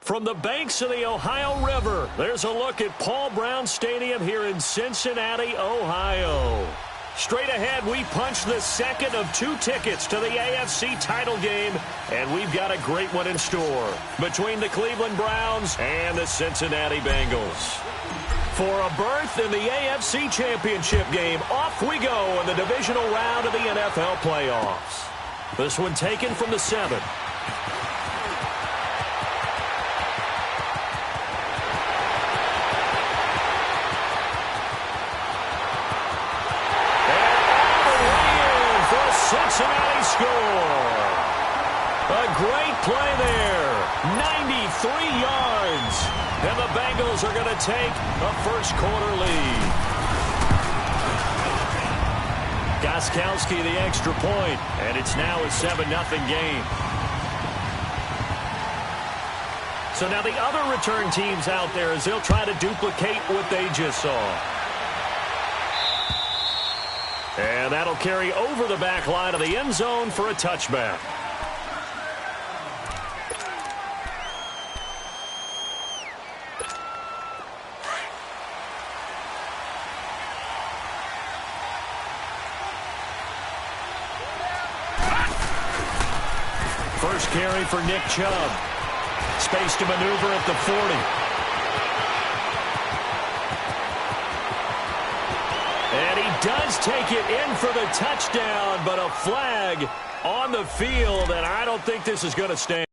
From the banks of the Ohio River, there's a look at Paul Brown Stadium here in Cincinnati, Ohio. Straight ahead, we punch the second of 2 tickets to the AFC title game, and we've got a great one in store between the Cleveland Browns and the Cincinnati Bengals. For a berth in the AFC Championship game, off we go in the divisional round of the NFL playoffs. This one taken from the 7. Cincinnati score. A great play there. 93 yards. And the Bengals are going to take a first-quarter lead. Gostkowski the extra point, and it's now a 7-0 game. So now the other return teams out there as they'll try to duplicate what they just saw. And that'll carry over the back line of the end zone for a touchback. First carry for Nick Chubb. Space to maneuver at the 40. And he does take it in for the touchdown, but a flag on the field, and I don't think this is going to stand.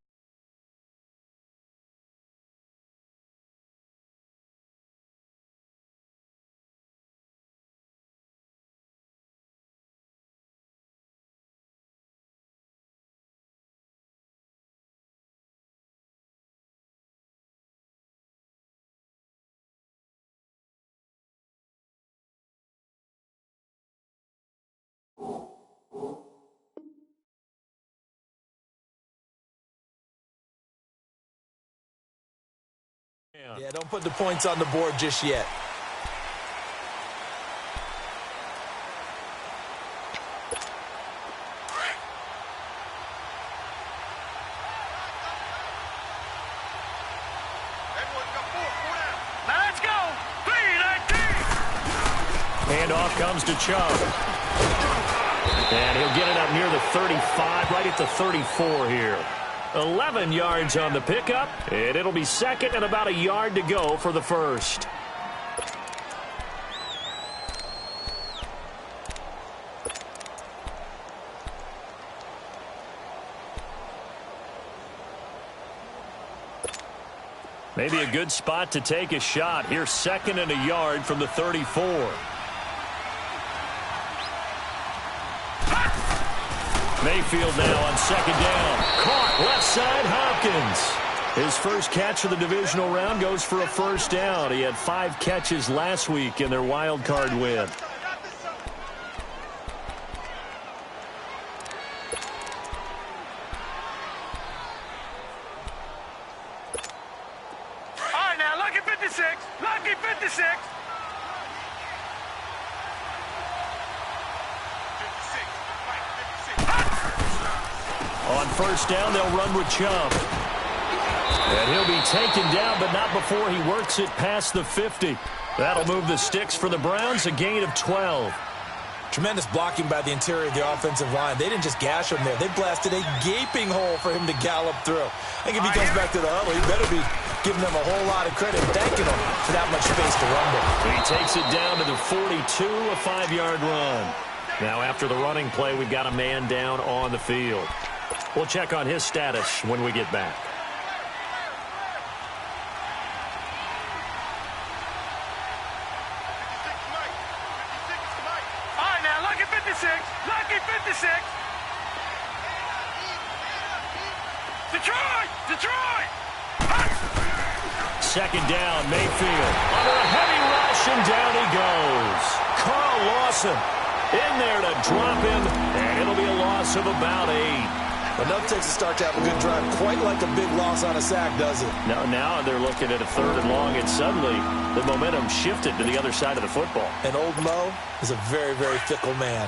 Yeah, don't put the points on the board just yet. Let's go. Handoff comes to Chubb. And he'll get it up near the 35, right at the 34 here. 11 yards on the pickup, and it'll be second and about a yard to go for the first. Maybe a good spot to take a shot. Here's second and a yard from the 34. Mayfield now on second down. Caught left side, Hopkins. His first catch of the divisional round goes for a first down. He had 5 catches last week in their wild card win. All right, now, lucky 56. Lucky 56. On first down, they'll run with Chubb. And he'll be taken down, but not before he works it past the 50. That'll move the sticks for the Browns, a gain of 12. Tremendous blocking by the interior of the offensive line. They didn't just gash him there. They blasted a gaping hole for him to gallop through. I think if he comes back to the huddle, he better be giving them a whole lot of credit, thanking them for that much space to run with. He takes it down to the 42, a 5-yard run. Now after the running play, we've got a man down on the field. We'll check on his status when we get back. All right, now, lucky 56. Lucky 56. Detroit! Detroit! Second down, Mayfield. Under a heavy rush, and down he goes. Carl Lawson in there to drop him, and it'll be a loss of about 8. Enough takes a start to have a good drive. Quite like a big loss on a sack, does it? Now they're looking at a 3rd and long, and suddenly the momentum shifted to the other side of the football. And old Mo is a very, very fickle man.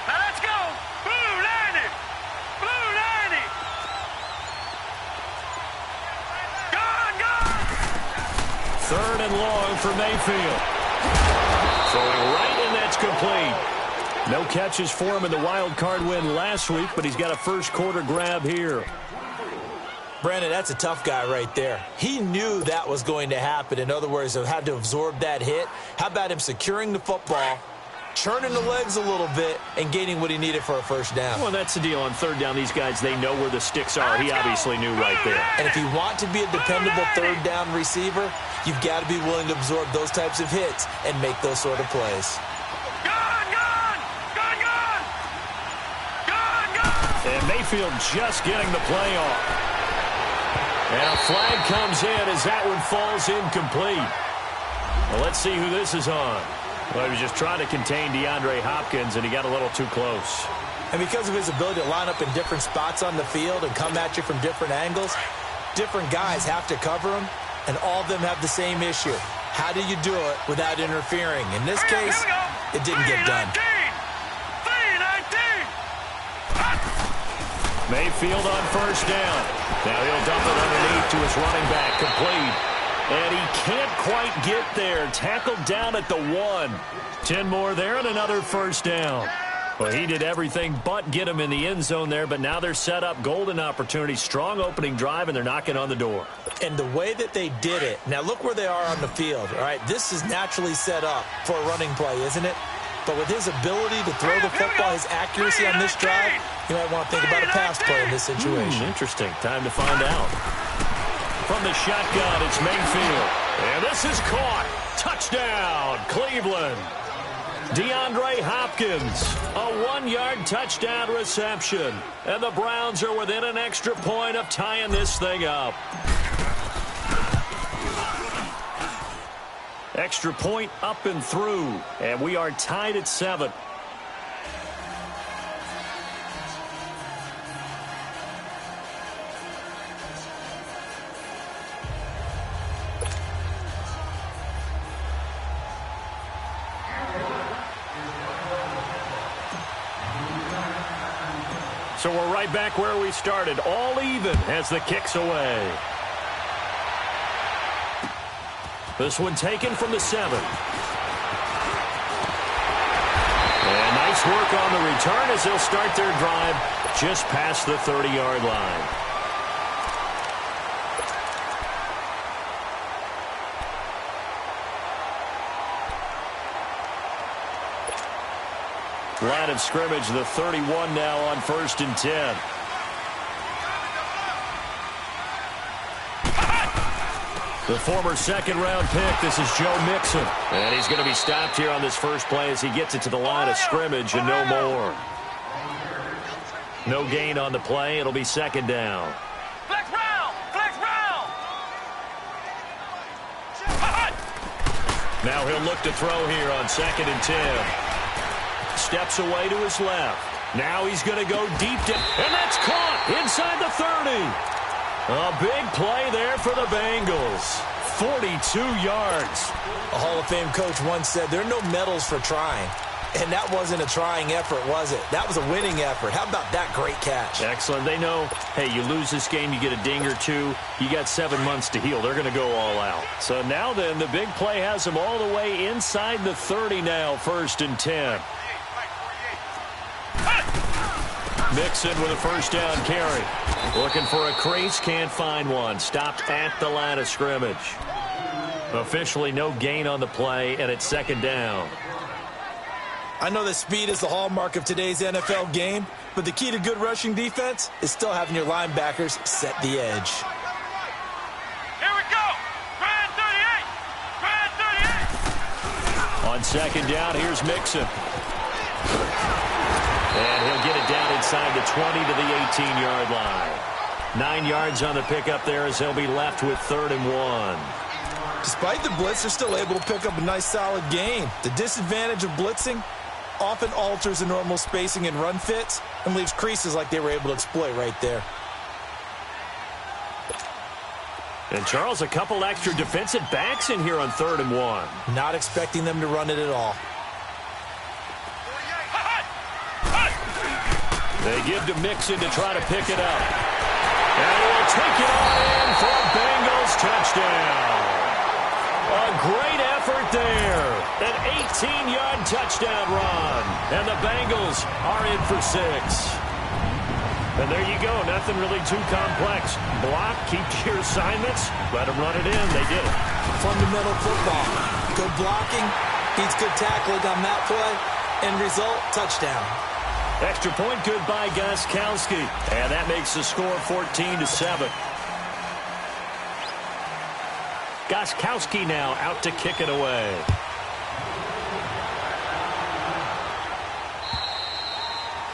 Now let's go. Boo, for Mayfield. Throwing right, and that's complete. No catches for him in the wild card win last week, but he's got a first quarter grab here. Brandon, that's a tough guy right there. He knew that was going to happen. In other words, he had to absorb that hit. How about him securing the football, churning the legs a little bit, and gaining what he needed for a first down? Well, that's the deal. On third down, these guys, they know where the sticks are. He obviously knew right there. And if you want to be a dependable third down receiver, you've got to be willing to absorb those types of hits and make those sort of plays. And Mayfield just getting the play off. And a flag comes in as that one falls incomplete. Well, let's see who this is on. Well, he was just trying to contain DeAndre Hopkins, and he got a little too close. And because of his ability to line up in different spots on the field and come at you from different angles, different guys have to cover him, and all of them have the same issue. How do you do it without interfering? In this case, it didn't get done. Mayfield on first down. Now he'll dump it underneath to his running back, complete. And he can't quite get there. Tackled down at the 1. 10 more there and another first down. Well, he did everything but get him in the end zone there, but now they're set up. Golden opportunity, strong opening drive, and they're knocking on the door. And the way that they did it, now look where they are on the field. All right, this is naturally set up for a running play, isn't it? But with his ability to throw the football, his accuracy on this drive, you might want to think about a pass play in this situation. Interesting. Time to find out. From the shotgun, it's Mayfield. And this is caught. Touchdown, Cleveland. DeAndre Hopkins, a 1-yard touchdown reception. And the Browns are within an extra point of tying this thing up. Extra point up and through, and we are tied at 7. So we're right back where we started, all even as the kick's away. This one taken from the 7. And nice work on the return as they'll start their drive just past the 30-yard line. Line of scrimmage, the 31 now on 1st and 10. The former second-round pick, this is Joe Mixon. And he's going to be stopped here on this first play as he gets it to the line of scrimmage and no more. No gain on the play. It'll be second down. Flex round! Flex round! Now he'll look to throw here on 2nd and 10. Steps away to his left. Now he's going to go deep, and that's caught inside the 30. A big play there for the Bengals. 42 yards. A Hall of Fame coach once said there are no medals for trying. And that wasn't a trying effort, was it? That was a winning effort. How about that great catch? Excellent. They know, hey, you lose this game, you get a ding or two. You got 7 months to heal. They're going to go all out. So now then, the big play has them all the way inside the 30 now, 1st and 10. Mixon with a first down carry. Looking for a crease, can't find one. Stopped at the line of scrimmage. Officially no gain on the play, and it's 2nd down. I know that speed is the hallmark of today's NFL game, but the key to good rushing defense is still having your linebackers set the edge. Here we go! Grand 38! Grand 38! On 2nd down, here's Mixon. And he'll get it down inside the 20 to the 18-yard line. 9 yards on the pickup there as they'll be left with 3rd and 1. Despite the blitz, they're still able to pick up a nice, solid gain. The disadvantage of blitzing often alters the normal spacing and run fits and leaves creases like they were able to exploit right there. And, Charles, a couple extra defensive backs in here on 3rd and 1. Not expecting them to run it at all. They give to Mixon to try to pick it up. And he'll take it on in for a Bengals touchdown. A great effort there. An 18-yard touchdown run. And the Bengals are in for 6. And there you go. Nothing really too complex. Block, keep to your assignments, let them run it in. They did it. Fundamental football. Good blocking, beats good tackling on that play. End result, touchdown. Extra point good by Gostkowski. And that makes the score 14-7. Gostkowski now out to kick it away.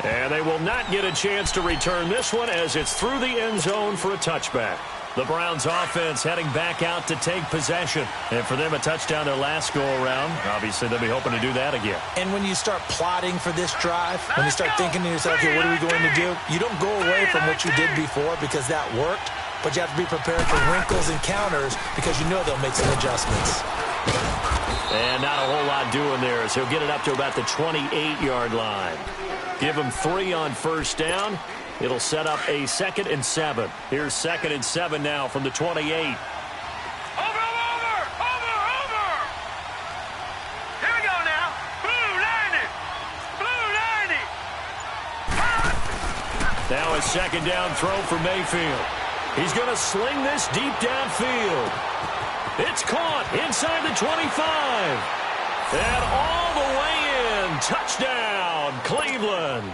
And they will not get a chance to return this one as it's through the end zone for a touchback. The Browns offense heading back out to take possession. And for them, a touchdown their last go-around. Obviously, they'll be hoping to do that again. And when you start plotting for this drive, when you start thinking to yourself, okay, what are we going to do? You don't go away from what you did before because that worked. But you have to be prepared for wrinkles and counters because you know they'll make some adjustments. And not a whole lot doing there as he'll get it up to about the 28-yard line. Give him 3 on first down. It'll set up a 2nd and 7. Here's 2nd and 7 now from the 28. Over! Here we go now. Blue 90. Now a 2nd down throw for Mayfield. He's going to sling this deep downfield. It's caught inside the 25. And all the way in. Touchdown, Cleveland.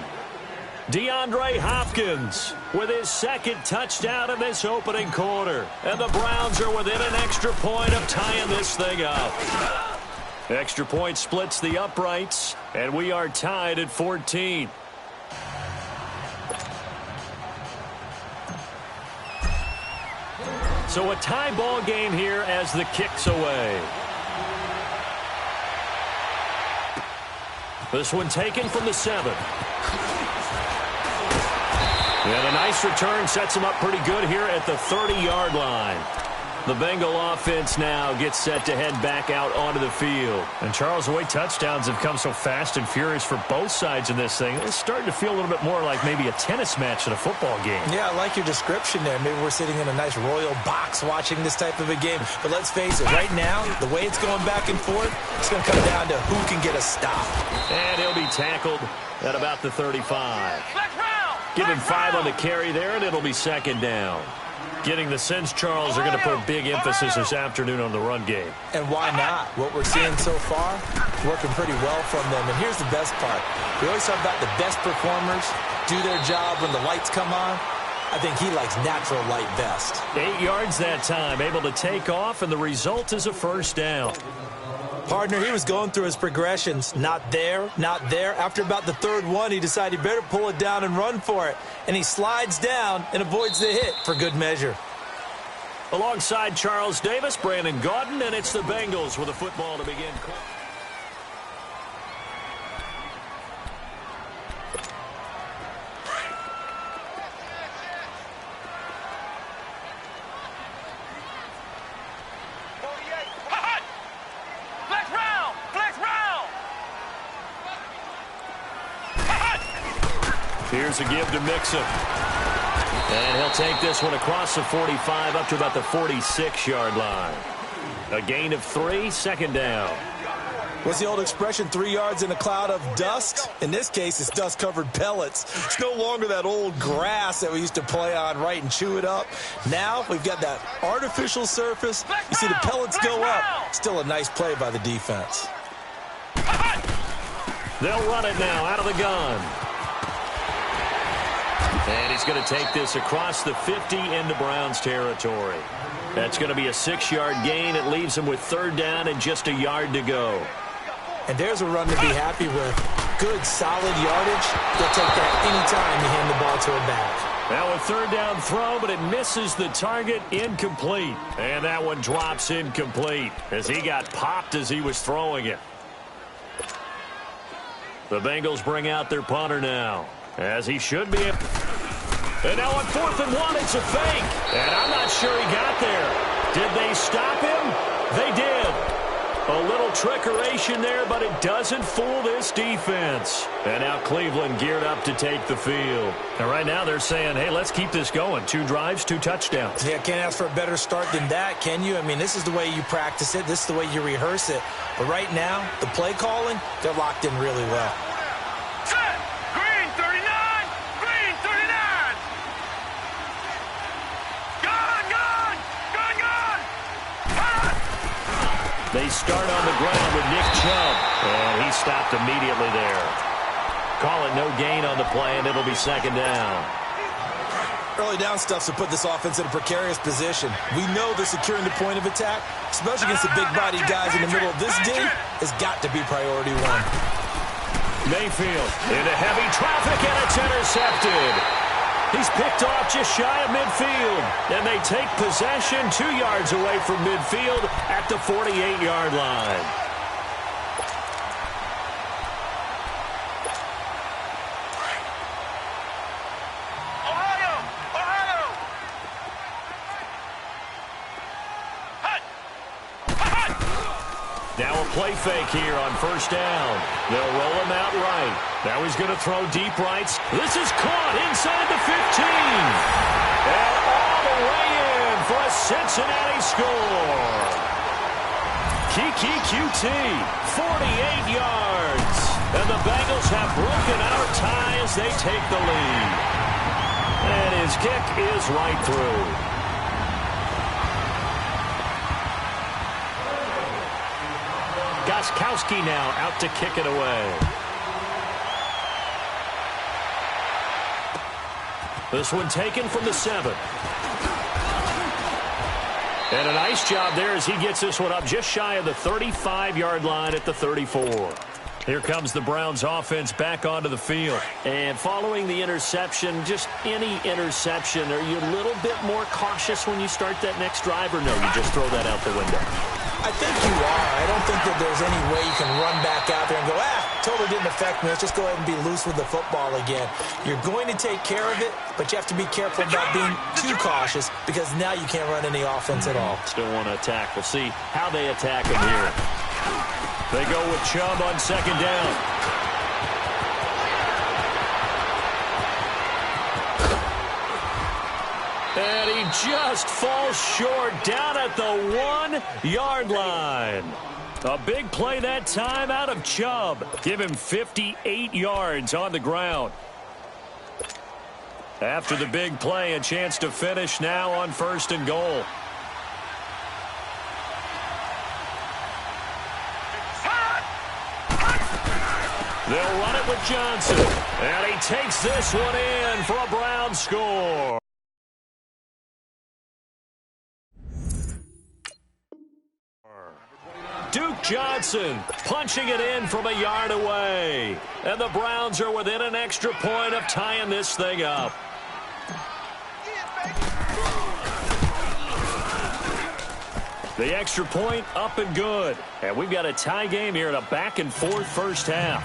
DeAndre Hopkins with his 2nd touchdown in this opening quarter. And the Browns are within an extra point of tying this thing up. Extra point splits the uprights, and we are tied at 14. So a tie ball game here as the kick's away. This one taken from the 7. And a nice return sets him up pretty good here at the 30-yard line. The Bengal offense now gets set to head back out onto the field. And Charles, the way touchdowns have come so fast and furious for both sides in this thing, it's starting to feel a little bit more like maybe a tennis match than a football game. Yeah, I like your description there. Maybe we're sitting in a nice royal box watching this type of a game. But let's face it, right now, the way it's going back and forth, it's going to come down to who can get a stop. And he'll be tackled at about the 35. Give him 5 on the carry there, and it'll be 2nd down. Getting the sense, Charles, are going to put a big emphasis this afternoon on the run game. And why not? What we're seeing so far, working pretty well from them. And here's the best part. We always talk about the best performers do their job when the lights come on. I think he likes natural light best. 8 yards that time, able to take off, and the result is a 1st down. Partner, he was going through his progressions. Not there, not there. After about the 3rd one, he decided he better pull it down and run for it. And he slides down and avoids the hit for good measure. Alongside Charles Davis, Brandon Gaudin, and it's the Bengals with a football to begin. Here's a give to Mixon. And he'll take this one across the 45 up to about the 46-yard line. A gain of 3, 2nd down. What's the old expression, 3 yards in a cloud of dust? In this case, it's dust-covered pellets. It's no longer that old grass that we used to play on, right, and chew it up. Now we've got that artificial surface. You see the pellets go up. Still a nice play by the defense. They'll run it now out of the gun. And he's going to take this across the 50 into Browns territory. That's going to be a 6-yard gain. It leaves him with 3rd down and just a yard to go. And there's a run to be happy with. Good, solid yardage. They'll take that anytime you hand the ball to a back. Now a 3rd down throw, but it misses the target. Incomplete. And that one drops incomplete as he got popped as he was throwing it. The Bengals bring out their punter now, as he should be. And now on 4th and 1, it's a fake. And I'm not sure he got there. Did they stop him? They did. A little trickeration there, but it doesn't fool this defense. And now Cleveland geared up to take the field. And right now they're saying, hey, let's keep this going. 2 drives, 2 touchdowns. Yeah, can't ask for a better start than that, can you? I mean, this is the way you practice it. This is the way you rehearse it. But right now, the play calling, they're locked in really well. Set. Green 39. Green 39. Gone. They start on the ground with Nick Chubb, and he stopped immediately there. Call it no gain on the play, and it'll be 2nd down. Early down stuff to put this offense in a precarious position. We know that securing the point of attack, especially against the big-bodied guys in the middle of this day, has got to be priority 1. Mayfield into heavy traffic, and it's intercepted. He's picked off just shy of midfield, and they take possession 2 yards away from midfield at the 48-yard line. Ohio. Now a play fake here on 1st down. They'll roll him out right. Now he's going to throw deep rights. This is caught inside the 15. And all the way in for a Cincinnati score. Kiki QT, 48 yards. And the Bengals have broken our tie as they take the lead. And his kick is right through. Gostkowski now out to kick it away. This one taken from the 7. And a nice job there as he gets this one up just shy of the 35-yard line at the 34. Here comes the Browns offense back onto the field. And following the interception, just any interception, are you a little bit more cautious when you start that next drive, or no, you just throw that out the window? I think you are. I don't think that there's any way you can run back out there and go, totally didn't affect me. Let's just go ahead and be loose with the football again. You're going to take care of it, but you have to be careful about being too cautious because now you can't run any offense at all. Still want to attack. We'll see how they attack him here. They go with Chubb on 2nd down. And he just falls short down at the 1-yard line. A big play that time out of Chubb. Give him 58 yards on the ground. After the big play, a chance to finish now on 1st and goal. They'll run it with Johnson. And he takes this one in for a Brown score. Duke Johnson punching it in from a yard away. And the Browns are within an extra point of tying this thing up. The extra point up and good. And we've got a tie game here in a back-and-forth first half.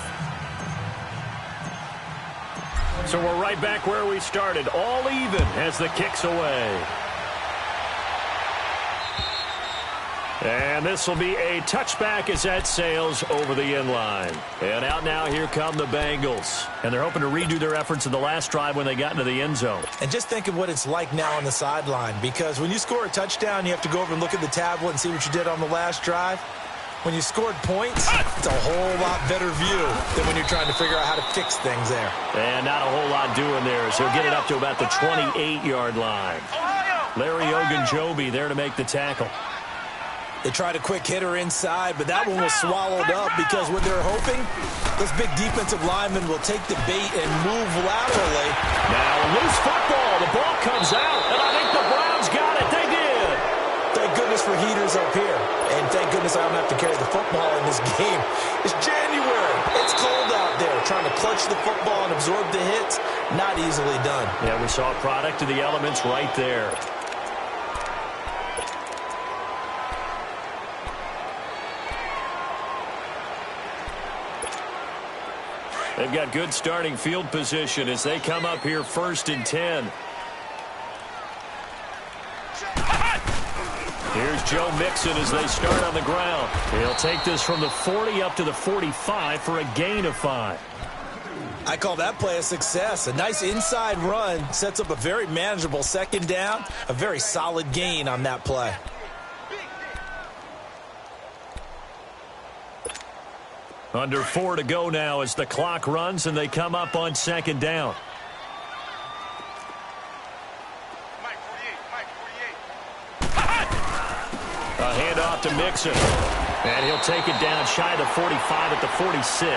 So we're right back where we started. All even as the kick's away. And this will be a touchback as that sails over the end line. And out now, here come the Bengals. And they're hoping to redo their efforts in the last drive when they got into the end zone. And just think of what it's like now on the sideline. Because when you score a touchdown, you have to go over and look at the tablet and see what you did on the last drive. When you scored points, it's a whole lot better view than when you're trying to figure out how to fix things there. And not a whole lot doing there. So get it up to about the 28-yard line. Larry Ogunjobi there to make the tackle. They tried a quick hitter inside, but that one was swallowed up because what they're hoping, this big defensive lineman will take the bait and move laterally. Now loose football. The ball comes out, and I think the Browns got it. They did. Thank goodness for heaters up here. And thank goodness I don't have to carry the football in this game. It's January. It's cold out there. Trying to clutch the football and absorb the hits, not easily done. Yeah, we saw a product of the elements right there. They've got good starting field position as they come up here 1st and 10. Here's Joe Mixon as they start on the ground. He'll take this from the 40 up to the 45 for a gain of 5. I call that play a success. A nice inside run sets up a very manageable second down. A very solid gain on that play. Under 4 to go now as the clock runs and they come up on second down. A handoff to Mixon. And he'll take it down shy of the 45 at the 46.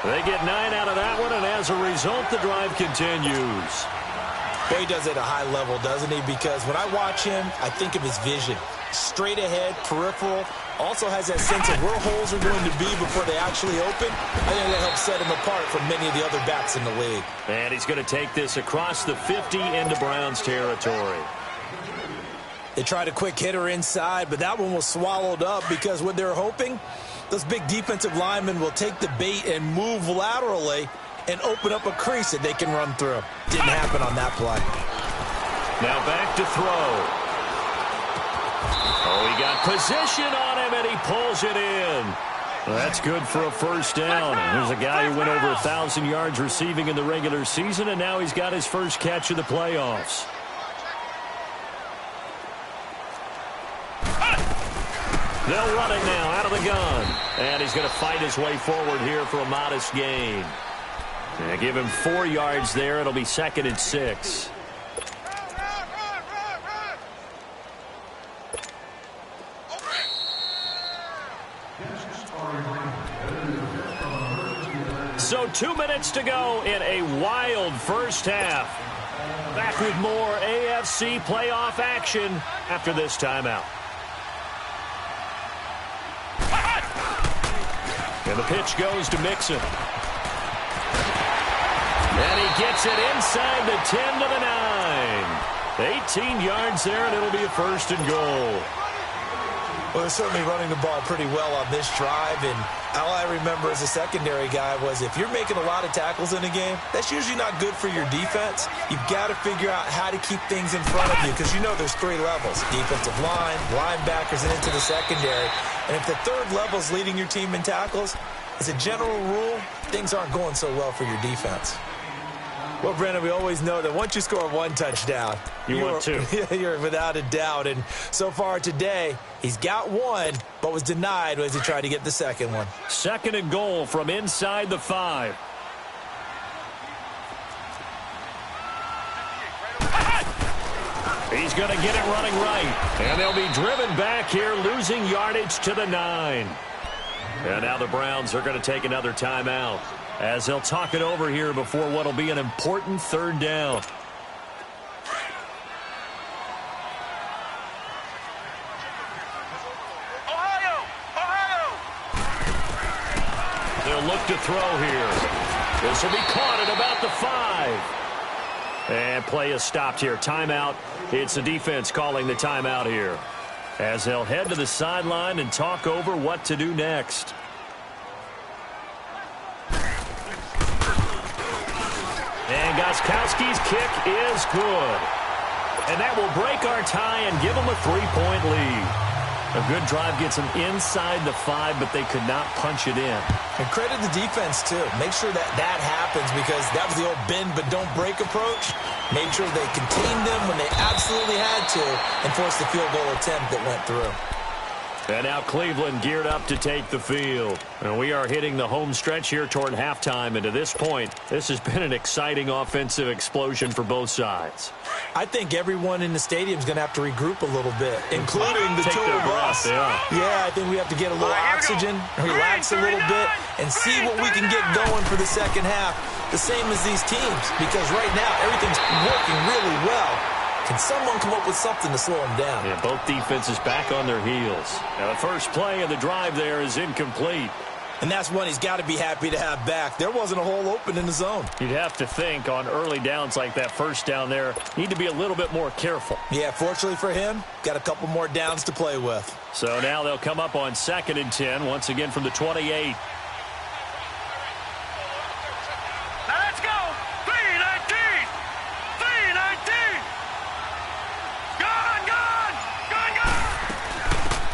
They get 9 out of that one, and as a result, the drive continues. Boy, he does it at a high level, doesn't he? Because when I watch him, I think of his vision. Straight ahead, peripheral. Also has that sense of where holes are going to be before they actually open. I think that helps set him apart from many of the other backs in the league. And he's going to take this across the 50 into Browns territory. They tried a quick hitter inside, but that one was swallowed up because what they're hoping, those big defensive linemen will take the bait and move laterally and open up a crease that they can run through. Didn't happen on that play. Now back to throw. Oh, he got position on him, and he pulls it in. Well, that's good for a first down. Here's a guy who went over 1,000 yards receiving in the regular season, and now he's got his first catch of the playoffs. They'll run it now out of the gun. And he's going to fight his way forward here for a modest gain. And give him 4 yards there. It'll be 2nd and 6. So 2 minutes to go in a wild first half. Back with more AFC playoff action after this timeout. And the pitch goes to Mixon. And he gets it inside the 10 to the 9. 18 yards there, and it'll be a 1st and goal. Well, they're certainly running the ball pretty well on this drive, and all I remember as a secondary guy was if you're making a lot of tackles in a game, that's usually not good for your defense. You've got to figure out how to keep things in front of you because you know there's 3 levels, defensive line, linebackers, and into the secondary. And if the 3rd level is leading your team in tackles, as a general rule, things aren't going so well for your defense. Well, Brandon, we always know that once you score 1 touchdown, you're without a doubt. And so far today, he's got 1, but was denied as he tried to get the 2nd one. 2nd and goal from inside the 5. He's going to get it running right. And they'll be driven back here, losing yardage to the 9. And now the Browns are going to take another timeout as they'll talk it over here before what will be an important 3rd down. They'll look to throw here. This will be caught at about the 5. And play is stopped here. Timeout. It's the defense calling the timeout here as they'll head to the sideline and talk over what to do next. And Gostkowski's kick is good. And that will break our tie and give them a 3-point lead. A good drive gets them inside the 5, but they could not punch it in. And credit the defense, too. Make sure that happens because that was the old bend but don't break approach. Made sure they contained them when they absolutely had to and forced the field goal attempt that went through. And now Cleveland geared up to take the field. And we are hitting the home stretch here toward halftime. And to this point, this has been an exciting offensive explosion for both sides. I think everyone in the stadium is going to have to regroup a little bit, including the two of us. Yeah, I think we have to get a little oxygen, relax a little bit, and see what we can get going for the second half, the same as these teams. Because right now, everything's working really well. Can someone come up with something to slow them down? Yeah, both defenses back on their heels. Now, the first play of the drive there is incomplete. And that's one he's got to be happy to have back. There wasn't a hole open in the zone. You'd have to think on early downs like that first down there, need to be a little bit more careful. Yeah, fortunately for him, got a couple more downs to play with. So now they'll come up on 2nd and 10, once again from the 28.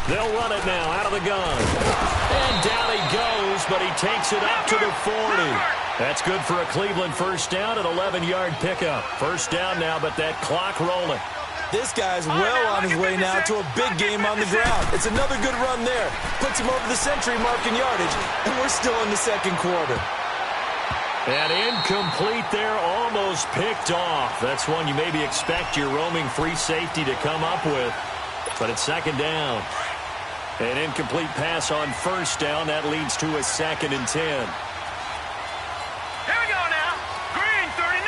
They'll run it now out of the gun. And down he goes, but he takes it up to the 40. That's good for a Cleveland first down, an 11-yard pickup. First down now, but that clock rolling. This guy's well on his way now to a big game on the ground. It's another good run there. Puts him over the century mark in yardage, and we're still in the second quarter. And incomplete there, almost picked off. That's one you maybe expect your roaming free safety to come up with. But it's second down. An incomplete pass on first down. That leads to a 2nd and 10. Here we go now. Green 39.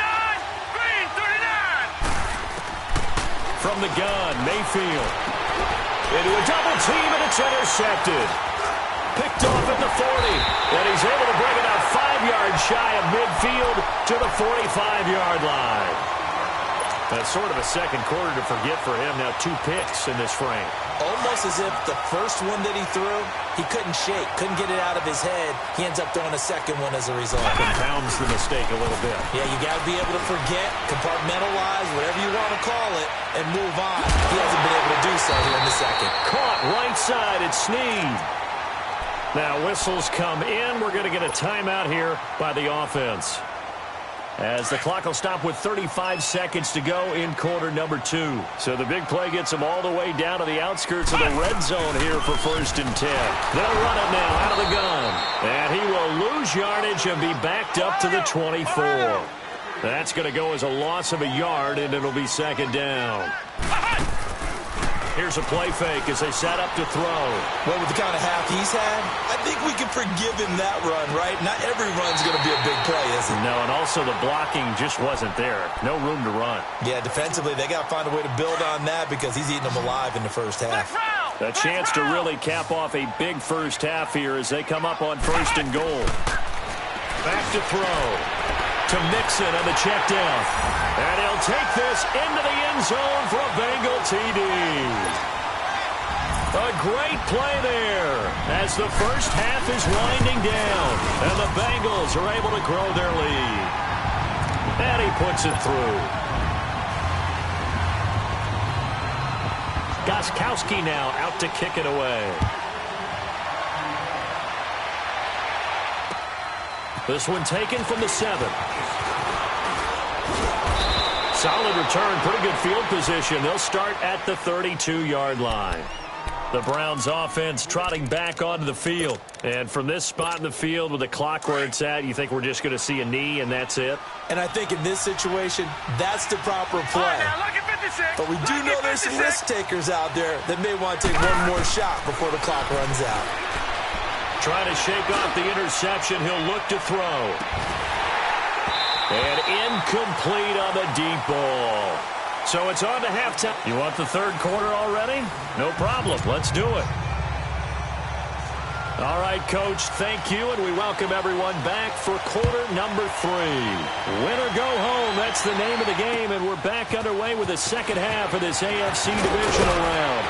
Green 39. From the gun, Mayfield. Into a double team, and it's intercepted. Picked off at the 40. And he's able to bring it out 5 yards shy of midfield to the 45-yard line. That's sort of a second quarter to forget for him. Now 2 picks in this frame. Almost as if the first one that he threw, he couldn't shake, couldn't get it out of his head. He ends up throwing a second one as a result. Compounds the mistake a little bit. Yeah, you got to be able to forget, compartmentalize, whatever you want to call it, and move on. He hasn't been able to do so here in the second. Caught right side, it's Snead. Now whistles come in. We're going to get a timeout here by the offense, as the clock will stop with 35 seconds to go in quarter number 2. So the big play gets him all the way down to the outskirts of the red zone here for 1st and 10. They'll run it now out of the gun. And he will lose yardage and be backed up to the 24. That's going to go as a loss of a yard, and it'll be second down. Here's a play fake as they set up to throw. Well, with the kind of half he's had, I think we can forgive him that run, right? Not every run's going to be a big play, is it? No, and also the blocking just wasn't there. No room to run. Yeah, defensively, they got to find a way to build on that because he's eating them alive in the first half. A chance to really cap off a big first half here as they come up on 1st and goal. Back to throw. To Mixon on the check down. And he'll take this into the end zone for a Bengal TD. A great play there as the first half is winding down. And the Bengals are able to grow their lead. And he puts it through. Gostkowski now out to kick it away. This one taken from the 7. Solid return, pretty good field position. They'll start at the 32-yard line. The Browns offense trotting back onto the field. And from this spot in the field with the clock where it's at, you think we're just going to see a knee and that's it? And I think in this situation, that's the proper play. But we do know there's some risk takers out there that may want to take one more shot before the clock runs out. Trying to shake off the interception. He'll look to throw. And incomplete on the deep ball. So it's on to halftime. You want the third quarter already? No problem. Let's do it. All right, Coach, thank you, and we welcome everyone back for quarter number 3. Win or go home, that's the name of the game, and we're back underway with the second half of this AFC divisional round.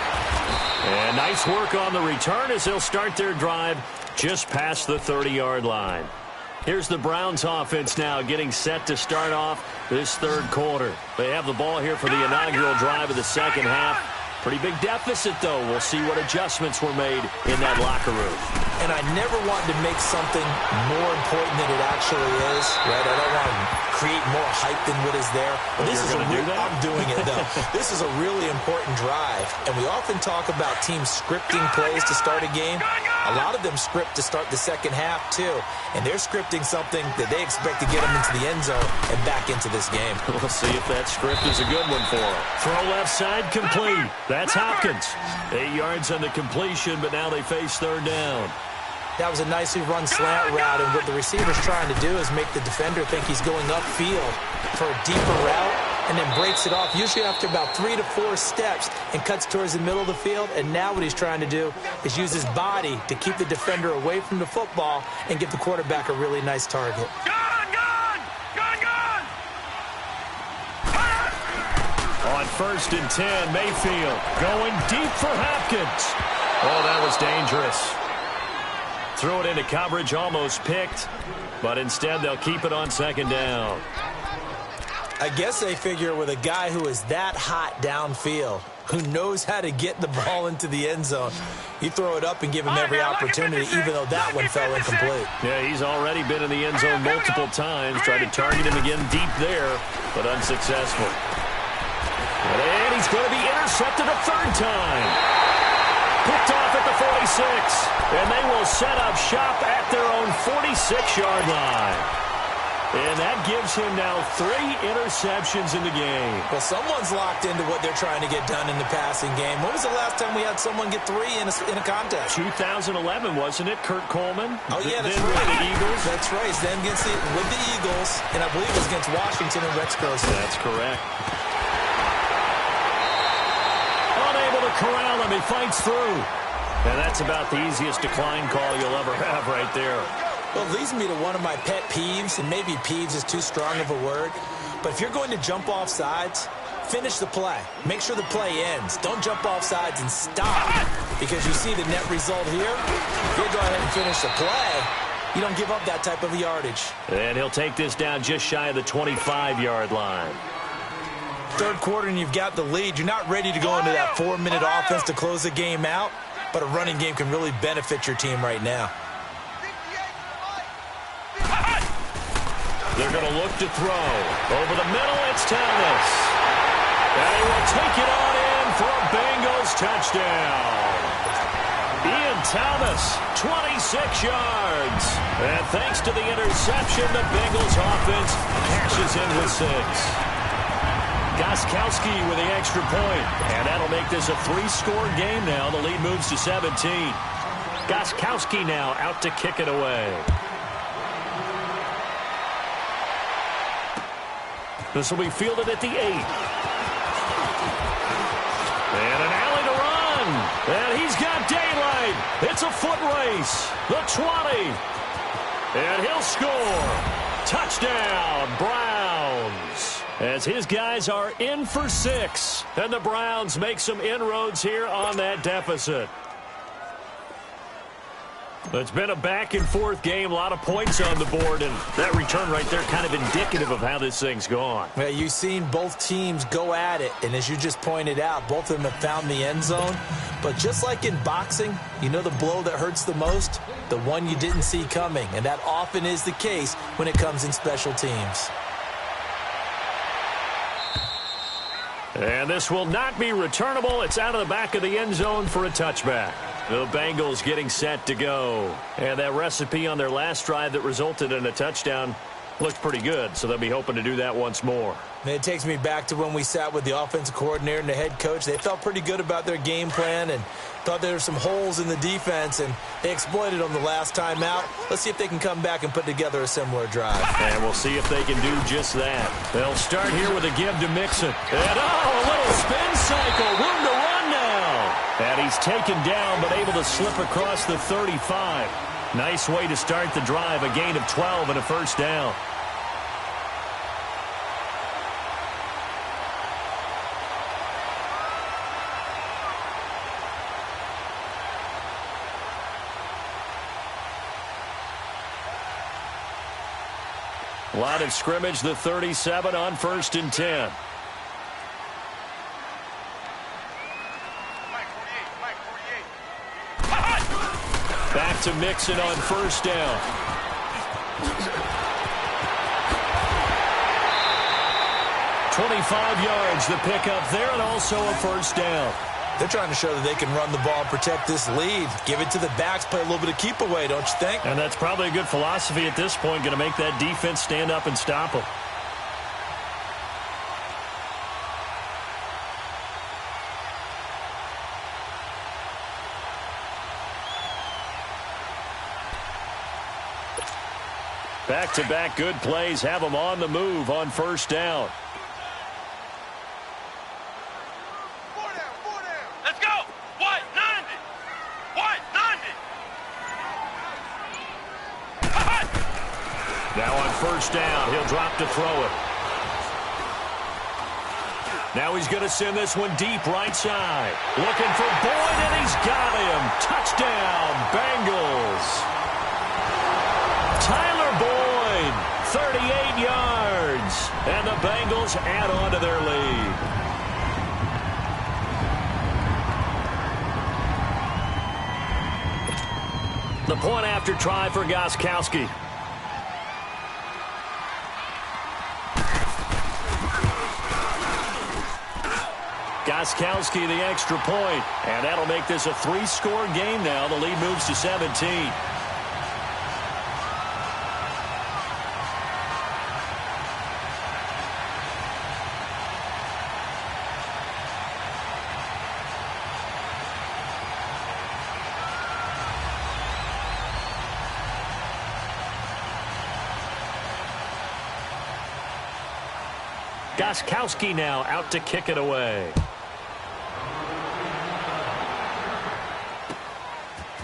And nice work on the return as they'll start their drive just past the 30-yard line. Here's the Browns offense now getting set to start off this third quarter. They have the ball here for the inaugural drive of the second half. Pretty big deficit, though. We'll see what adjustments were made in that locker room. And I never wanted to make something more important than it actually is, right? I don't want to create more hype than what is there. Well, this is going to do that? I'm doing it, though. This is a really important drive. And we often talk about teams scripting plays to start a game. A lot of them script to start the second half, too. And they're scripting something that they expect to get them into the end zone and back into this game. We'll see if that script is a good one for them. Throw left side, complete. That's Hopkins. 8 yards on the completion, but now they face third down. That was a nicely run slant route, and what the receiver's trying to do is make the defender think he's going upfield for a deeper route, and then breaks it off, usually after about 3 to 4 steps, and cuts towards the middle of the field. And now what he's trying to do is use his body to keep the defender away from the football and give the quarterback a really nice target. On 1st and 10, Mayfield going deep for Hopkins. Oh, that was dangerous. Threw it into coverage, almost picked, but instead they'll keep it on second down. I guess they figure with a guy who is that hot downfield, who knows how to get the ball into the end zone. You throw it up and give him every opportunity, even though that one fell incomplete. Yeah, he's already been in the end zone multiple times. Tried to target him again deep there, but unsuccessful. And he's going to be intercepted a third time. Picked off at the 46. And they will set up shop at their own 46-yard line. And that gives him now 3 interceptions in the game. Well, someone's locked into what they're trying to get done in the passing game. When was the last time we had someone get 3 in a contest? 2011, wasn't it? Kurt Coleman? Oh, yeah, that's right. With the Eagles. That's right. Then with the Eagles, and I believe it was against Washington and Rex Grossman. That's correct. Unable to corral him. He fights through. And that's about the easiest decline call you'll ever have right there. Well, it leads me to one of my pet peeves, and maybe peeves is too strong of a word, but if you're going to jump off sides, finish the play. Make sure the play ends. Don't jump off sides and stop, because you see the net result here. If you go ahead and finish the play, you don't give up that type of yardage. And he'll take this down just shy of the 25-yard line. Third quarter, and you've got the lead. You're not ready to go into that 4-minute offense to close the game out, but a running game can really benefit your team right now. They're going to look to throw. Over the middle, it's Thomas. And he will take it on in for a Bengals touchdown. Ian Thomas, 26 yards. And thanks to the interception, the Bengals offense cashes in with 6. Gostkowski with the extra point. And that'll make this a 3-score game now. The lead moves to 17. Gostkowski now out to kick it away. This will be fielded at the 8. And an alley to run. And he's got daylight. It's a foot race. The 20. And he'll score. Touchdown, Browns. As his guys are in for 6. And the Browns make some inroads here on that deficit. It's been a back-and-forth game, a lot of points on the board, and that return right there kind of indicative of how this thing's gone. Well, you've seen both teams go at it, and as you just pointed out, both of them have found the end zone. But just like in boxing, you know the blow that hurts the most? The one you didn't see coming, and that often is the case when it comes in special teams. And this will not be returnable. It's out of the back of the end zone for a touchback. The Bengals getting set to go. And that recipe on their last drive that resulted in a touchdown looked pretty good, so they'll be hoping to do that once more. And it takes me back to when we sat with the offensive coordinator and the head coach. They felt pretty good about their game plan and thought there were some holes in the defense, and they exploited them the last time out. Let's see if they can come back and put together a similar drive. And we'll see if they can do just that. They'll start here with a give to Mixon. And, a little spin cycle. Room to run now. And he's taken down, but able to slip across the 35. Nice way to start the drive. A gain of 12 and a first down. Line of scrimmage, the 37 on 1st and 10. Back to Mixon on 1st down. .25 yards the pickup there, and also a first down. They're trying to show that they can run the ball and protect this lead. Give it to the backs, play a little bit of keep away, don't you think? And that's probably a good philosophy at this point, going to make that defense stand up and stop them. Back-to-back good plays have them on the move on 1st down. Now on 1st down, he'll drop to throw it. Now he's going to send this one deep right side. Looking for Boyd, and he's got him. Touchdown, Bengals. Tyler Boyd, 38 yards. And the Bengals add on to their lead. The point after try for Gostkowski. Gostkowski the extra point, and that'll make this a 3-score game now. The lead moves to 17. Gostkowski now out to kick it away.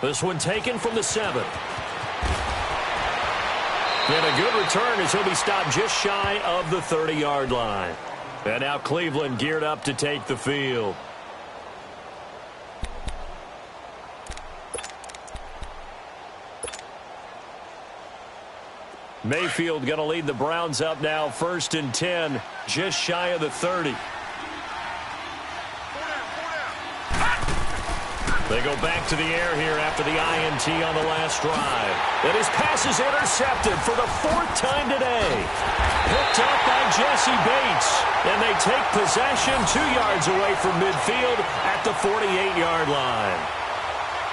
This one taken from the 7. And a good return as he'll be stopped just shy of the 30-yard line. And now Cleveland geared up to take the field. Mayfield going to lead the Browns up now, 1st and 10, just shy of the 30. They go back to the air here after the INT on the last drive. And his pass is intercepted for the 4th time today. Picked up by Jesse Bates. And they take possession 2 yards away from midfield at the 48-yard line.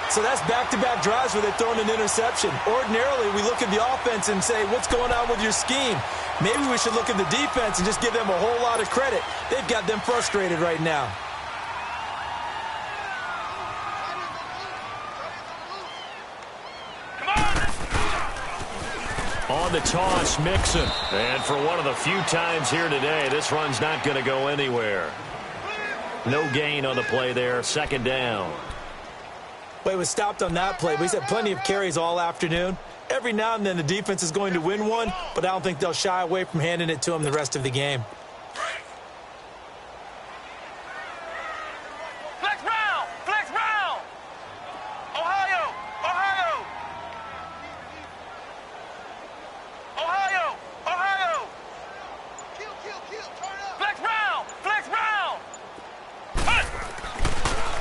So that's back-to-back drives where they're throwing an interception. Ordinarily, we look at the offense and say, what's going on with your scheme? Maybe we should look at the defense and just give them a whole lot of credit. They've got them frustrated right now. On the toss, Mixon. And for one of the few times here today, this run's not going to go anywhere. No gain on the play there, 2nd down. Well, he was stopped on that play, but he's had plenty of carries all afternoon. Every now and then the defense is going to win one, but I don't think they'll shy away from handing it to him the rest of the game. Flex round! Flex round! Ohio! Ohio! Ohio! Ohio! Kill! Turn up! Flex round! Flex round!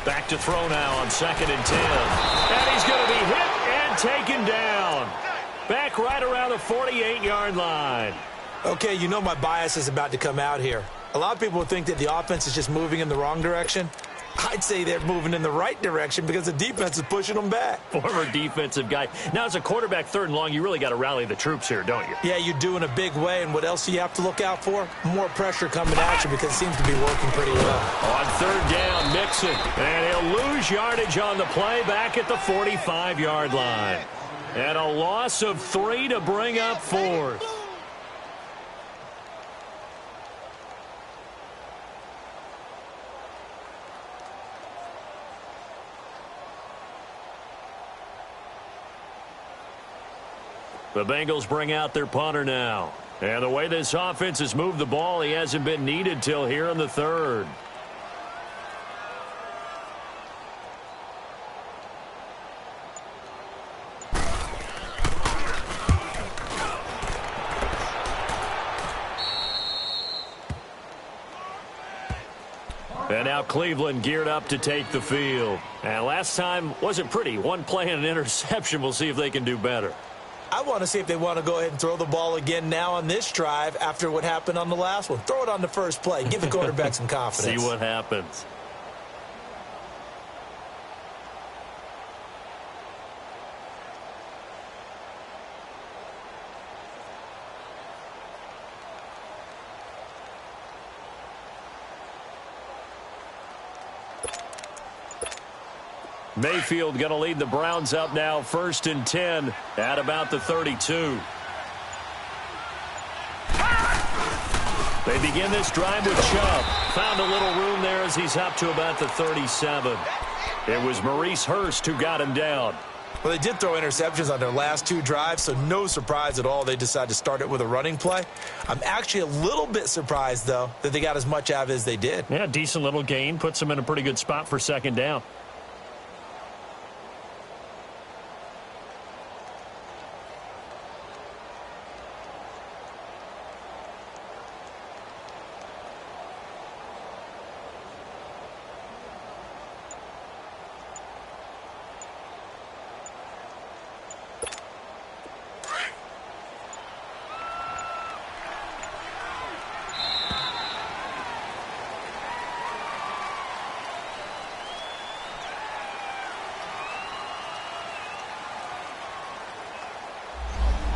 Back to throw now on 2nd and 10. And he's going to be hit and taken down. Back right around the 48-yard line. Okay, you know my bias is about to come out here. A lot of people think that the offense is just moving in the wrong direction. I'd say they're moving in the right direction because the defense is pushing them back. Former defensive guy. Now, as a quarterback 3rd and long, you really got to rally the troops here, don't you? Yeah, you do in a big way. And what else do you have to look out for? More pressure coming at you because it seems to be working pretty well. On 3rd down, Mixon. And he'll lose yardage on the play back at the 45-yard line. And a loss of 3 to bring up 4th. The Bengals bring out their punter now. And the way this offense has moved the ball, he hasn't been needed till here in the 3rd. And now Cleveland geared up to take the field. And last time wasn't pretty. One play and an interception. We'll see if they can do better. I want to see if they want to go ahead and throw the ball again now on this drive after what happened on the last one. Throw it on the first play. Give the quarterback some confidence. See what happens. Mayfield going to lead the Browns up now, 1st and 10 at about the 32. They begin this drive with Chubb. Found a little room there as he's up to about the 37. It was Maurice Hurst who got him down. Well, they did throw interceptions on their last 2 drives, so no surprise at all they decided to start it with a running play. I'm actually a little bit surprised, though, that they got as much out of it as they did. Yeah, decent little gain. Puts them in a pretty good spot for 2nd down.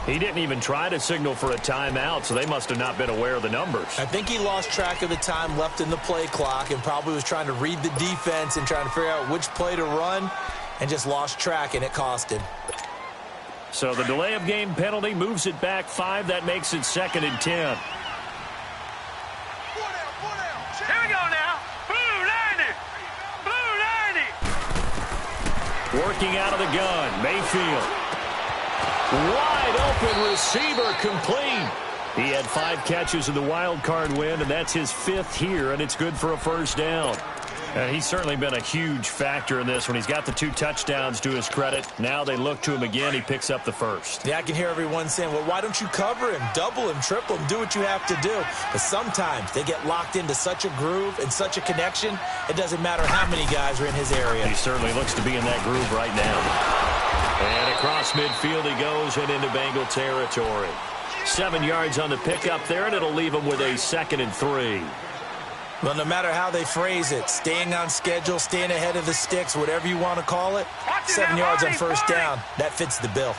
He didn't even try to signal for a timeout, so they must have not been aware of the numbers. I think he lost track of the time left in the play clock and probably was trying to read the defense and trying to figure out which play to run and just lost track, and it cost him. So the delay of game penalty moves it back 5. That makes it 2nd and 10. Here we go now. Blue 90. Blue 90. Working out of the gun, Mayfield. Wide open receiver, complete. He had 5 catches in the wild card win, and that's his 5th here, and it's good for a first down. And he's certainly been a huge factor in this when he's got the 2 touchdowns to his credit. Now they look to him again. He picks up the first. Yeah, I can hear everyone saying, well, why don't you cover him, double him, triple him, do what you have to do. But sometimes they get locked into such a groove and such a connection, it doesn't matter how many guys are in his area. He certainly looks to be in that groove right now. And across midfield he goes and into Bengal territory. 7 yards on the pickup there, and it'll leave him with a 2nd and 3. Well, no matter how they phrase it, staying on schedule, staying ahead of the sticks, whatever you want to call it, 7 yards on first down, that fits the bill.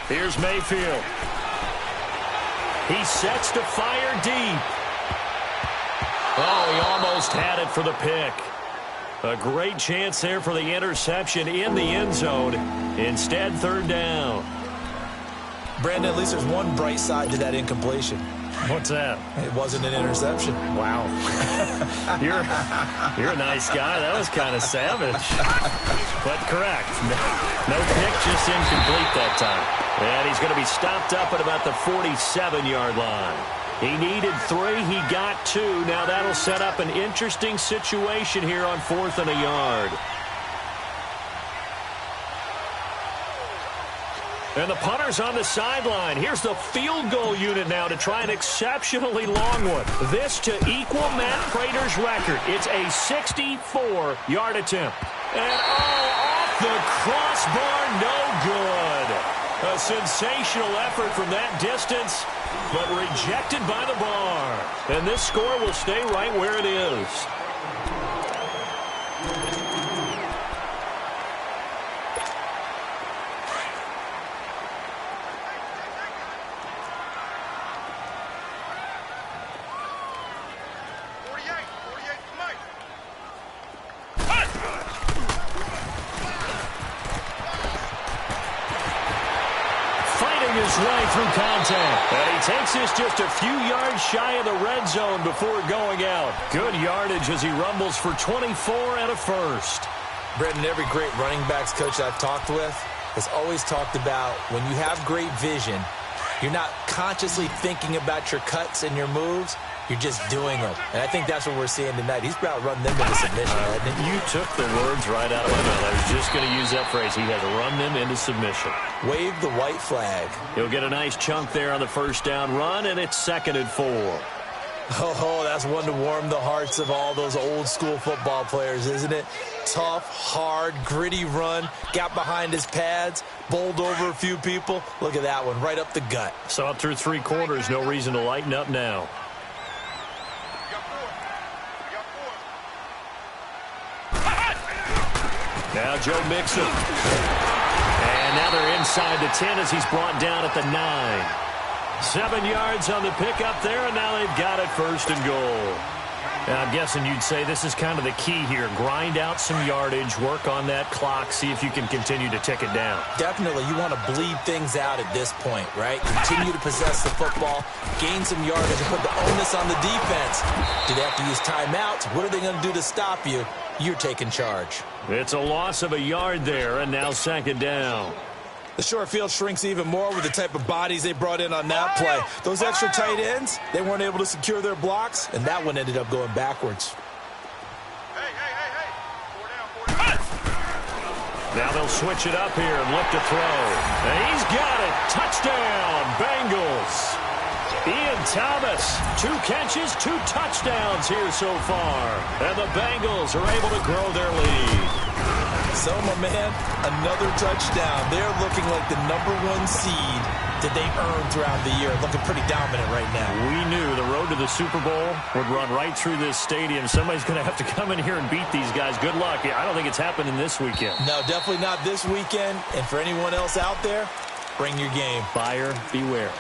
Here's Mayfield. He sets to fire deep. Oh, he almost had it for the pick. A great chance there for the interception in the end zone. Instead, 3rd down. Brandon, at least there's one bright side to that incompletion. What's that? It wasn't an interception. Wow. You're a nice guy. That was kind of savage. But correct. No pick, just incomplete that time. And he's going to be stopped up at about the 47-yard line. He needed 3. He got 2. Now that'll set up an interesting situation here on 4th and a yard. And the punter's on the sideline. Here's the field goal unit now to try an exceptionally long one. This to equal Matt Prater's record. It's a 64-yard attempt. And off the crossbar, no good. A sensational effort from that distance, but rejected by the bar. And this score will stay right where it is. His way through contact. And he takes this just a few yards shy of the red zone before going out. Good yardage as he rumbles for 24 and a first. Brendan, every great running backs coach I've talked with has always talked about when you have great vision, you're not consciously thinking about your cuts and your moves. You're just doing them. And I think that's what we're seeing tonight. He's about running them into submission, hasn't he? You took the words right out of my mouth. I was just going to use that phrase. He has run them into submission. Wave the white flag. He'll get a nice chunk there on the first down run, and it's 2nd and 4. Oh, that's one to warm the hearts of all those old school football players, isn't it? Tough, hard, gritty run. Got behind his pads, bowled over a few people. Look at that one, right up the gut. So up through 3 quarters, no reason to lighten up now. Now Joe Mixon. And now they're inside the 10 as he's brought down at the 9. 7 yards on the pickup there, and now they've got it 1st and goal. And I'm guessing you'd say this is kind of the key here. Grind out some yardage, work on that clock, see if you can continue to tick it down. Definitely. You want to bleed things out at this point, right? Continue to possess the football, gain some yardage, and put the onus on the defense. Do they have to use timeouts? What are they going to do to stop you? You're taking charge. It's a loss of a yard there, and now 2nd down. The short field shrinks even more with the type of bodies they brought in on that play. Those extra tight ends, they weren't able to secure their blocks, and that one ended up going backwards. Now they'll switch it up here and look to throw. And he's got it. Touchdown, Bengals. Ian Thomas, 2 catches, 2 touchdowns here so far. And the Bengals are able to grow their lead. So, my man, another touchdown. They're looking like the #1 seed that they earned throughout the year. Looking pretty dominant right now. We knew the road to the Super Bowl would run right through this stadium. Somebody's going to have to come in here and beat these guys. Good luck. I don't think it's happening this weekend. No, definitely not this weekend. And for anyone else out there, Bring your game. Buyer beware.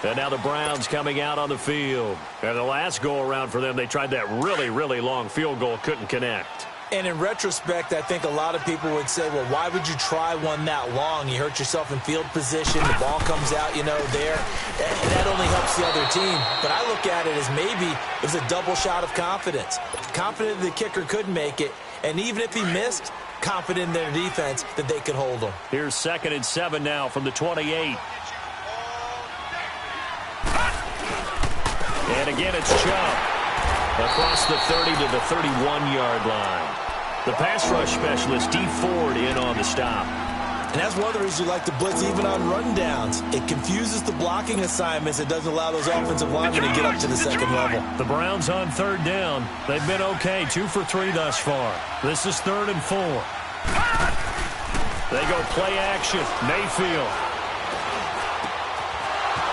And now the Browns coming out on the field. And the last go-around for them, they tried that really, really long field goal, couldn't connect. And in retrospect, I think a lot of people would say, well, why would you try one that long? You hurt yourself in field position. The ball comes out, there. That only helps the other team. But I look at it as maybe it was a double shot of confidence. Confident the kicker could make it. And even if he missed, confident in their defense that they could hold him. Here's 2nd and 7 now from the 28. And again, it's Chubb across the 30 to the 31-yard line. The pass rush specialist, D. Ford, in on the stop. And that's one of the reasons you like to blitz even on rundowns. It confuses the blocking assignments. It doesn't allow those offensive linemen to get up to the second level. The Browns on 3rd down. They've been okay, 2 for 3 thus far. This is 3rd and 4. They go play action. Mayfield.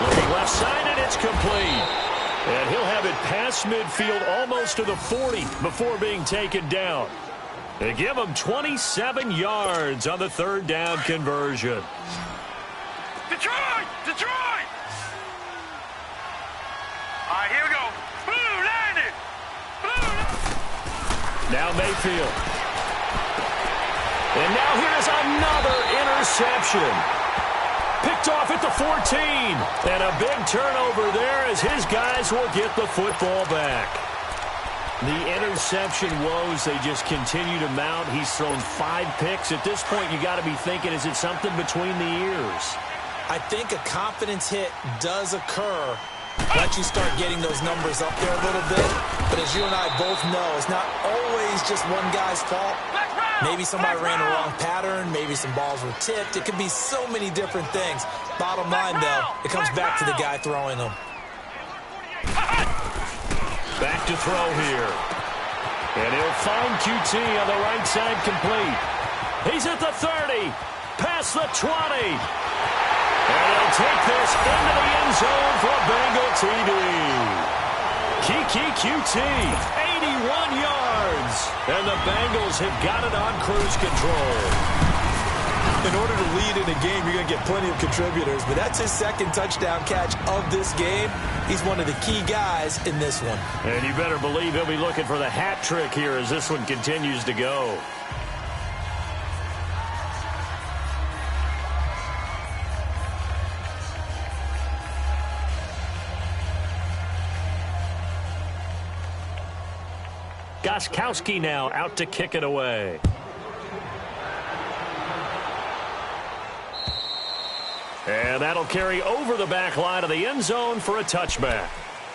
Looking left side, and it's complete. And he'll have it past midfield almost to the 40 before being taken down. They give him 27 yards on the 3rd down conversion. Detroit! Detroit! All right, here we go. Blue landed! Blue. Now Mayfield. And now here's another interception. Picked off at the 14. And a big turnover there as his guys will get the football back. The interception woes, they just continue to mount. He's thrown 5 picks. At this point, you got to be thinking, is it something between the ears? I think a confidence hit does occur once you start getting those numbers up there a little bit. But as you and I both know, it's not always just one guy's fault. Maybe somebody ran the wrong pattern. Maybe some balls were tipped. It could be so many different things. Bottom line, though, it comes back to the guy throwing them. Back to throw here. And he'll find QT on the right side complete. He's at the 30. Past the 20. And he'll take this into the end zone for a Bengal TD. Kiki QT, 81 yards. And the Bengals have got it on cruise control. In order to lead in a game, you're going to get plenty of contributors, but that's his 2nd touchdown catch of this game. He's one of the key guys in this one. And you better believe he'll be looking for the hat trick here as this one continues to go. Gostkowski now out to kick it away. And that'll carry over the back line of the end zone for a touchback.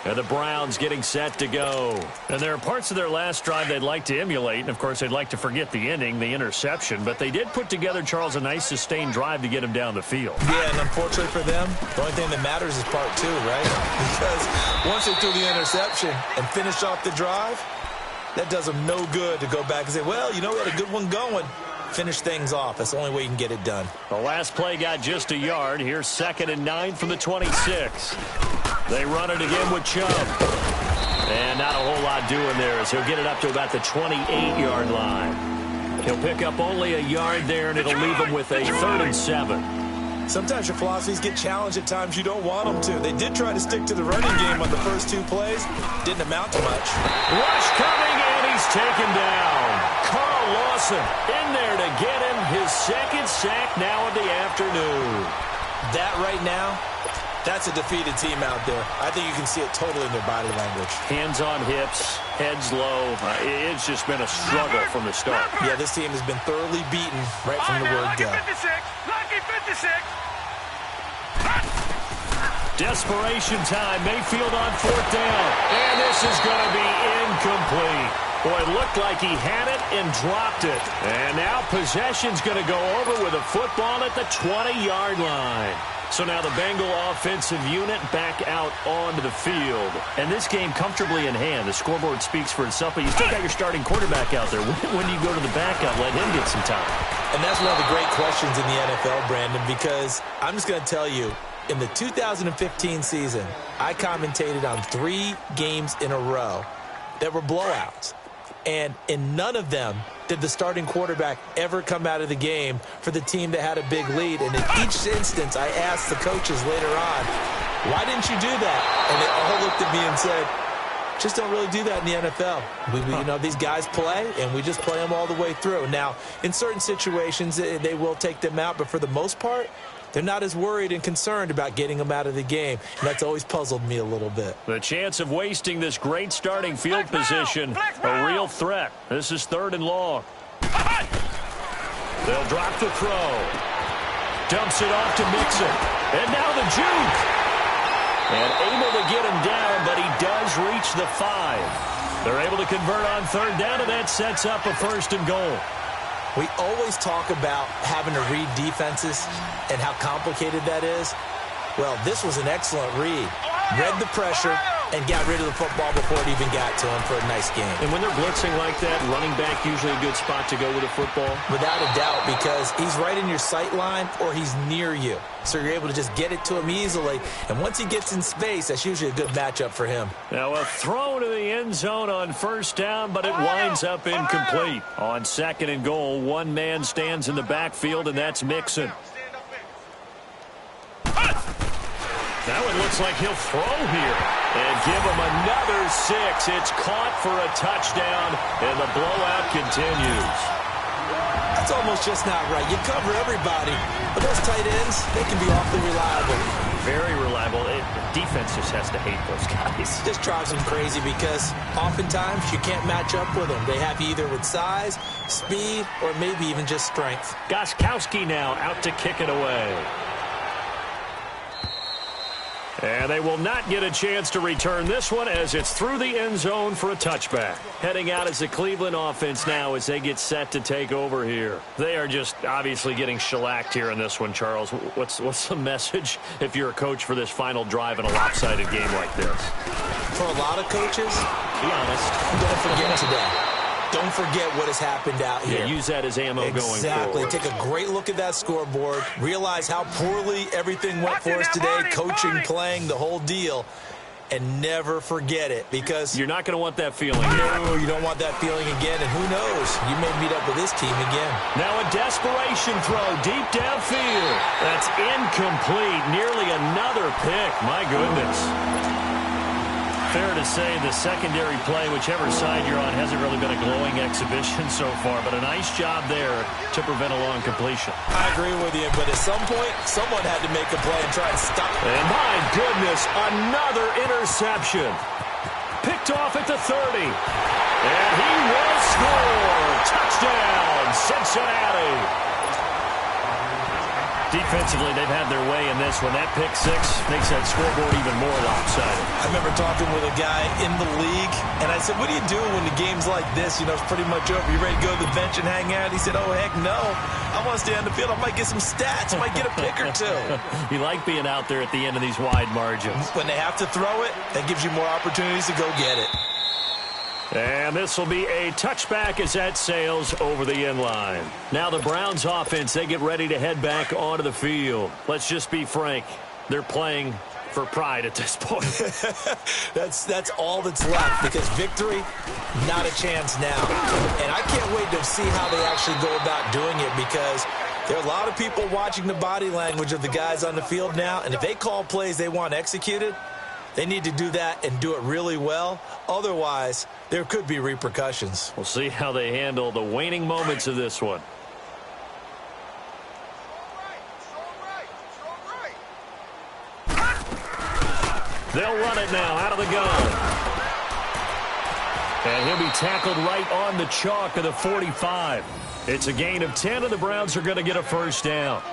And the Browns getting set to go. And there are parts of their last drive they'd like to emulate. And, of course, they'd like to forget the ending, the interception. But they did put together, Charles, a nice sustained drive to get him down the field. Yeah, and unfortunately for them, the only thing that matters is part 2, right? Because once they threw the interception and finished off the drive, that does them no good to go back and say, well, we had a good one going. Finish things off. That's the only way you can get it done. The last play got just a yard. Here's 2nd and 9 from the 26. They run it again with Chubb. And not a whole lot doing there as he'll get it up to about the 28-yard line. He'll pick up only a yard there, and it'll leave him with a 3rd and 7. Sometimes your philosophies get challenged at times you don't want them to. They did try to stick to the running game on the first 2 plays. Didn't amount to much. Rush coming, and he's taken down. Carl Lawson in there to get him his 2nd sack now of the afternoon. That right now, that's a defeated team out there. I think you can see it totally in their body language. Hands on hips, heads low. It's just been a struggle from the start. Yeah, this team has been thoroughly beaten right from the word go. Lucky 56. Desperation time. Mayfield on 4th down. And this is going to be incomplete. Boy, it looked like he had it and dropped it. And now possession's going to go over with a football at the 20-yard line. So now the Bengal offensive unit back out onto the field. And this game comfortably in hand. The scoreboard speaks for itself, but you still got your starting quarterback out there. When do you go to the backup, let him get some time? And that's one of the great questions in the NFL, Brandon, because I'm just going to tell you, in the 2015 season, I commentated on 3 games in a row that were blowouts. And in none of them did the starting quarterback ever come out of the game for the team that had a big lead. And in each instance, I asked the coaches later on, why didn't you do that? And they all looked at me and said, just don't really do that in the NFL. These guys play, and we just play them all the way through. Now, in certain situations, they will take them out, but for the most part, they're not as worried and concerned about getting them out of the game. And that's always puzzled me a little bit. The chance of wasting this great starting field position, a real threat. This is 3rd and long. They'll drop the throw. Dumps it off to Mixon. And now the juke. And able to get him down, but he does reach the 5. They're able to convert on 3rd down, and that sets up a 1st and goal. We always talk about having to read defenses and how complicated that is. Well, this was an excellent read. Read the pressure and got rid of the football before it even got to him for a nice game. And when they're blitzing like that, running back usually a good spot to go with a football? Without a doubt, because he's right in your sight line or he's near you. So you're able to just get it to him easily. And once he gets in space, that's usually a good matchup for him. Now a throw to the end zone on 1st down, but it winds up incomplete. On 2nd and goal, one man stands in the backfield, and that's Mixon. Now it looks like he'll throw here and give him another 6. It's caught for a touchdown, and the blowout continues. That's almost just not right. You cover everybody, but those tight ends, they can be awfully reliable. Very reliable. Defense just has to hate those guys. Just drives them crazy because oftentimes you can't match up with them. They have you either with size, speed, or maybe even just strength. Gostkowski now out to kick it away. And they will not get a chance to return this one as it's through the end zone for a touchback. Heading out as the Cleveland offense now as they get set to take over here. They are just obviously getting shellacked here in this one, Charles. What's the message if you're a coach for this final drive in a lopsided game like this? For a lot of coaches, be honest, don't forget today. Don't forget what has happened out here. Yeah, use that as ammo going forward. Exactly. Take a great look at that scoreboard. Realize how poorly everything went for us today. Coaching, playing, the whole deal. And never forget it because you're not going to want that feeling. No, you don't want that feeling again. And who knows? You may meet up with this team again. Now a desperation throw deep downfield. That's incomplete. Nearly another pick. My goodness. Fair to say the secondary play, whichever side you're on, hasn't really been a glowing exhibition so far, but a nice job there to prevent a long completion. I agree with you, but at some point, someone had to make a play and try to stop it. And my goodness, another interception. Picked off at the 30. And he will score. Touchdown, Cincinnati. Defensively, they've had their way in this one. That pick 6 makes that scoreboard even more lopsided. I remember talking with a guy in the league, and I said, what do you do when the game's like this? You know, it's pretty much over. You ready to go to the bench and hang out? He said, oh, heck no. I want to stay on the field. I might get some stats. I might get a pick or two. You like being out there at the end of these wide margins. When they have to throw it, that gives you more opportunities to go get it. And this will be a touchback as that sails over the end line. Now the Browns offense, they get ready to head back onto the field. Let's just be frank. They're playing for pride at this point. That's all that's left because victory, not a chance now. And I can't wait to see how they actually go about doing it because there are a lot of people watching the body language of the guys on the field now. And if they call plays they want executed, they need to do that and do it really well. Otherwise, there could be repercussions. We'll see how they handle the waning moments of this one. They'll run it now out of the gun. And he'll be tackled right on the chalk of the 45. It's a gain of 10, and the Browns are going to get a 1st down.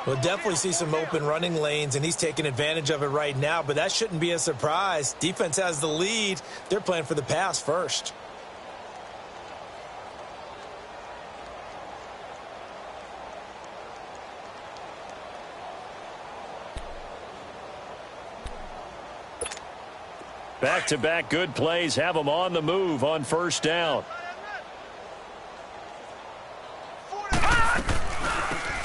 We'll definitely see some open running lanes, and he's taking advantage of it right now, but that shouldn't be a surprise. Defense has the lead. They're playing for the pass first. Back-to-back good plays have them on the move on 1st down.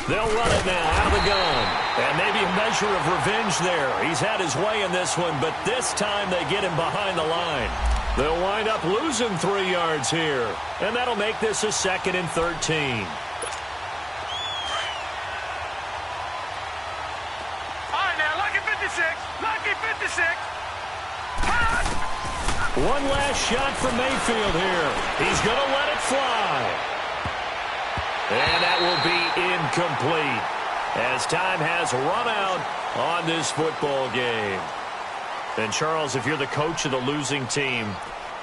They'll run it now out of the gun. And maybe a measure of revenge there. He's had his way in this one, but this time they get him behind the line. They'll wind up losing 3 yards here. And that'll make this a 2nd and 13. One last shot for Mayfield here. He's going to let it fly. And that will be incomplete as time has run out on this football game. And, Charles, if you're the coach of the losing team,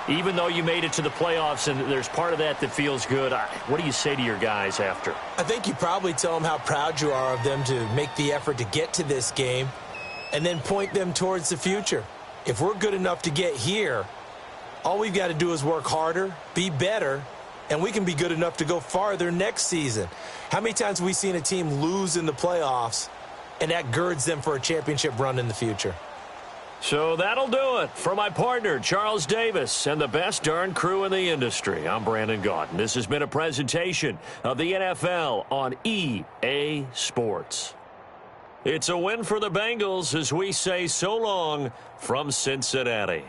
even though you made it to the playoffs and there's part of that that feels good, what do you say to your guys after? I think you probably tell them how proud you are of them to make the effort to get to this game and then point them towards the future. If we're good enough to get here, all we've got to do is work harder, be better, and we can be good enough to go farther next season. How many times have we seen a team lose in the playoffs, and that girds them for a championship run in the future? So that'll do it. For my partner, Charles Davis, and the best darn crew in the industry, I'm Brandon Gaudin. This has been a presentation of the NFL on EA Sports. It's a win for the Bengals as we say so long from Cincinnati.